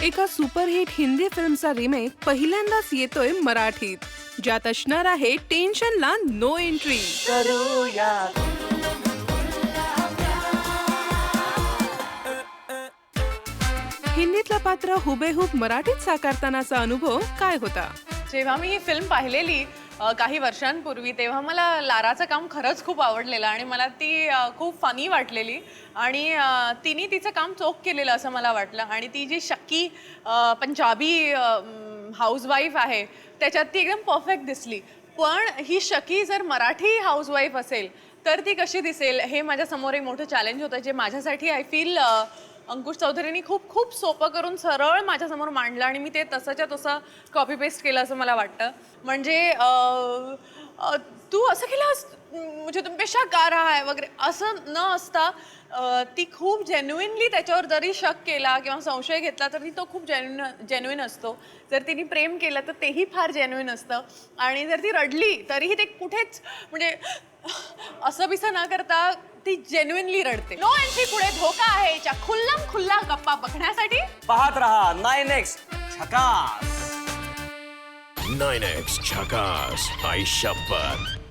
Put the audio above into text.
एका superhit Hindi फिल्मचा remake पहिल्यांदाच येतोय मराठीत, ज्यात असणार आहे टेन्शनला नो एंट्री. हिंदीतलं पात्र हुबेहूब मराठीत साकारतानाचा अनुभव काय होता? जेव्हा मी ही फिल्म पाहिलेली काही वर्षांपूर्वी, तेव्हा मला लाराचं काम खरंच खूप आवडलेलं आणि मला ती खूप फनी वाटलेली आणि तिने तिचं काम चोख केलेलं असं मला वाटलं. आणि ती जी शक्की पंजाबी हाऊसवाईफ आहे त्याच्यात ती एकदम परफेक्ट दिसली. पण ही शकी जर मराठी हाऊसवाईफ असेल तर ती कशी दिसेल हे माझ्यासमोर एक मोठं चॅलेंज होतं, जे माझ्यासाठी आय फील अंकुश चौधरींनी खूप खूप सोपं करून सरळ माझ्यासमोर मांडलं आणि मी ते तसंच्या तसं कॉपी पेस्ट केलं असं मला वाटतं. म्हणजे तू असं केलंस, मुझे तुम पे शक आ रहा है वगैरे असं न असता ती खूप जेन्युइनली त्याच्यावर जरी शक केला किंवा संशय घेतला तरी तो खूप जेन्युइन असतो. जर तिने प्रेम केलं तर तेही फार जेन्युइन असतं. आणि जर ती रडली तरीही ते कुठेच म्हणजे असं बिसं न करता ती जेन्युइनली रडते. नो एंट्री पुढे धोका आहे च्या खुल्लम खुल्ला गप्पा बघण्यासाठी पाहत रहा 9X झकास. 9X झकास, आई शपथ.